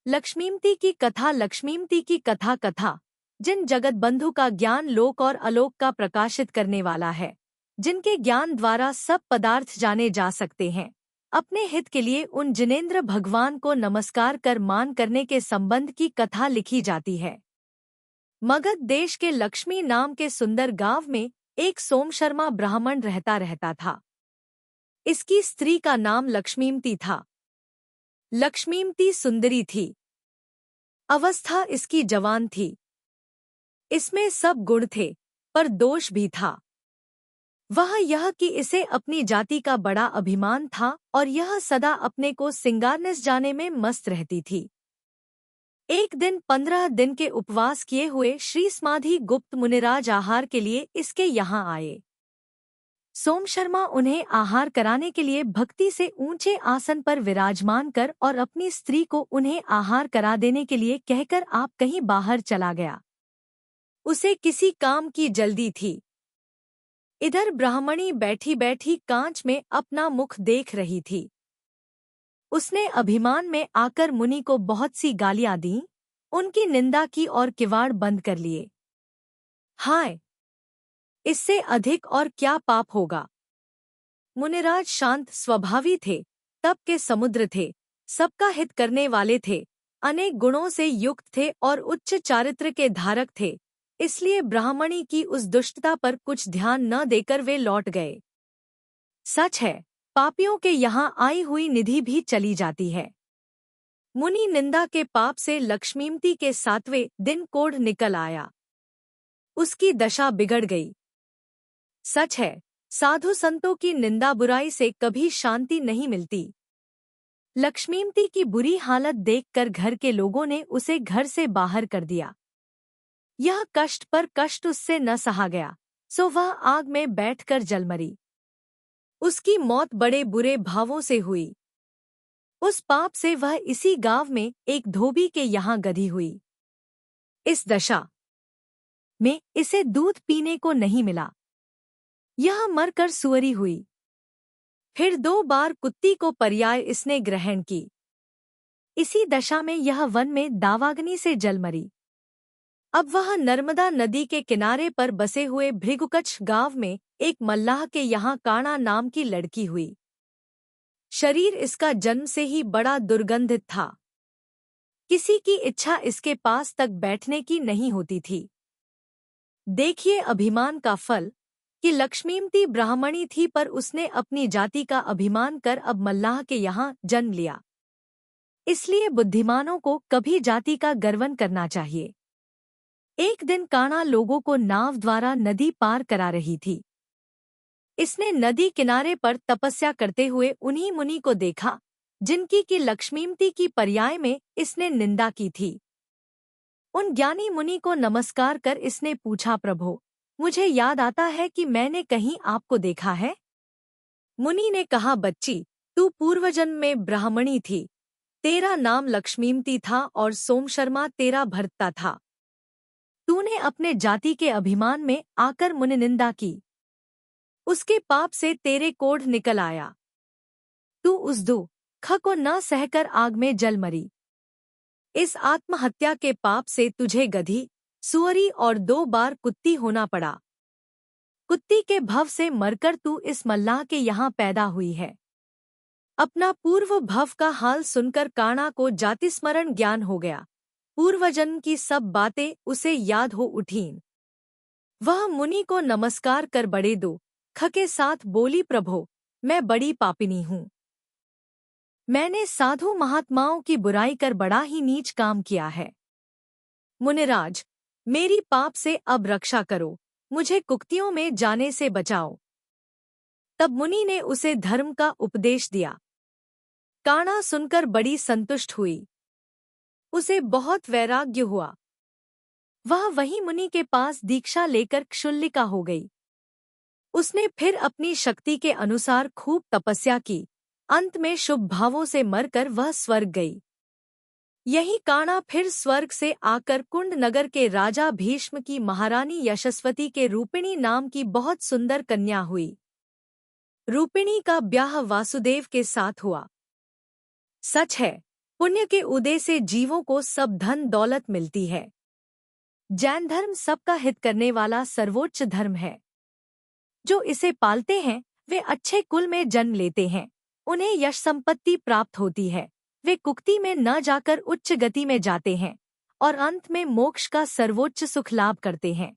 लक्ष्मीमती की कथा। लक्ष्मीमती की कथा कथा जिन जगत बंधु का ज्ञान लोक और अलोक का प्रकाशित करने वाला है, जिनके ज्ञान द्वारा सब पदार्थ जाने जा सकते हैं, अपने हित के लिए उन जिनेंद्र भगवान को नमस्कार कर मान करने के संबंध की कथा लिखी जाती है। मगध देश के लक्ष्मी नाम के सुंदर गांव में एक सोमशर्मा ब्राह्मण रहता था। इसकी स्त्री का नाम लक्ष्मीमती था। लक्ष्मीमती सुंदरी थी। अवस्था इसकी जवान थी। इसमें सब गुण थे, पर दोष भी था। वह यह कि इसे अपनी जाति का बड़ा अभिमान था और यह सदा अपने को सिंगारनेस जाने में मस्त रहती थी। एक दिन 15 दिन के उपवास किए हुए श्री समाधि गुप्त मुनिराज आहार के लिए इसके यहाँ आए। सोमशर्मा उन्हें आहार कराने के लिए भक्ति से ऊंचे आसन पर विराजमान कर और अपनी स्त्री को उन्हें आहार करा देने के लिए कहकर आप कहीं बाहर चला गया। उसे किसी काम की जल्दी थी। इधर ब्राह्मणी बैठी बैठी कांच में अपना मुख देख रही थी। उसने अभिमान में आकर मुनि को बहुत सी गालियां दी, उनकी निंदा की और किवाड़ बंद कर लिए। हाय, इससे अधिक और क्या पाप होगा। मुनिराज शांत स्वभावी थे, तप के समुद्र थे, सबका हित करने वाले थे, अनेक गुणों से युक्त थे और उच्च चारित्र के धारक थे। इसलिए ब्राह्मणी की उस दुष्टता पर कुछ ध्यान न देकर वे लौट गए। सच है, पापियों के यहाँ आई हुई निधि भी चली जाती है। मुनि निंदा के पाप से लक्ष्मीमती के 7वें दिन कोढ़ निकल आया। उसकी दशा बिगड़ गई। सच है, साधु संतों की निंदा बुराई से कभी शांति नहीं मिलती। लक्ष्मीमती की बुरी हालत देखकर घर के लोगों ने उसे घर से बाहर कर दिया। यह कष्ट पर कष्ट उससे न सहा गया, सो वह आग में बैठकर जल मरी। उसकी मौत बड़े बुरे भावों से हुई। उस पाप से वह इसी गांव में एक धोबी के यहाँ गधी हुई। इस दशा में इसे दूध पीने को नहीं मिला। यह मरकर सुअरी हुई। फिर 2 बार कुत्ती को पर्याय इसने ग्रहण की। इसी दशा में यह वन में दावाग्नि से जल मरी। अब वह नर्मदा नदी के किनारे पर बसे हुए भृगुकच्छ गांव में एक मल्लाह के यहाँ काणा नाम की लड़की हुई। शरीर इसका जन्म से ही बड़ा दुर्गंधित था। किसी की इच्छा इसके पास तक बैठने की नहीं होती थी। देखिए अभिमान का फल कि लक्ष्मीमती ब्राह्मणी थी, पर उसने अपनी जाति का अभिमान कर अब मल्लाह के यहाँ जन्म लिया। इसलिए बुद्धिमानों को कभी जाति का गर्वन करना चाहिए। एक दिन काणा लोगों को नाव द्वारा नदी पार करा रही थी। इसने नदी किनारे पर तपस्या करते हुए उन्हीं मुनि को देखा जिनकी की लक्ष्मीमती की पर्याय में इसने निंदा की थी। उन ज्ञानी मुनि को नमस्कार कर इसने पूछा, प्रभो, मुझे याद आता है कि मैंने कहीं आपको देखा है। मुनि ने कहा, बच्ची, तू पूर्वजन्म में ब्राह्मणी थी। तेरा नाम लक्ष्मीमती था और सोमशर्मा तेरा भर्ता था। तूने अपने जाति के अभिमान में आकर मुनि निंदा की। उसके पाप से तेरे कोढ़ निकल आया। तू उस दुख को न सहकर आग में जल मरी। इस आत्महत्या के पाप से तुझे गधी, सुअरी और 2 बार कुत्ती होना पड़ा। कुत्ती के भव से मरकर तू इस मल्लाह के यहाँ पैदा हुई है। अपना पूर्व भव का हाल सुनकर काणा को जातिस्मरण ज्ञान हो गया। पूर्वजन्म की सब बातें उसे याद हो उठीं। वह मुनि को नमस्कार कर बड़े दुख के साथ बोली, प्रभो, मैं बड़ी पापिनी हूँ। मैंने साधु महात्माओं की बुराई कर बड़ा ही नीच काम किया है। मुनिराज, मेरी पाप से अब रक्षा करो, मुझे कुक्तियों में जाने से बचाओ। तब मुनि ने उसे धर्म का उपदेश दिया। काणा सुनकर बड़ी संतुष्ट हुई। उसे बहुत वैराग्य हुआ। वह वहीं मुनि के पास दीक्षा लेकर क्षुल्लिका हो गई। उसने फिर अपनी शक्ति के अनुसार खूब तपस्या की। अंत में शुभ भावों से मरकर वह स्वर्ग गई। यही काणा फिर स्वर्ग से आकर कुंड नगर के राजा भीष्म की महारानी यशस्वती के रूपिणी नाम की बहुत सुंदर कन्या हुई। रूपिणी का ब्याह वासुदेव के साथ हुआ। सच है, पुण्य के उदय से जीवों को सब धन दौलत मिलती है। जैन धर्म सबका हित करने वाला सर्वोच्च धर्म है। जो इसे पालते हैं वे अच्छे कुल में जन्म लेते हैं, उन्हें यश संपत्ति प्राप्त होती है, वे कुक्ति में न जाकर उच्च गति में जाते हैं और अंत में मोक्ष का सर्वोच्च सुख लाभ करते हैं।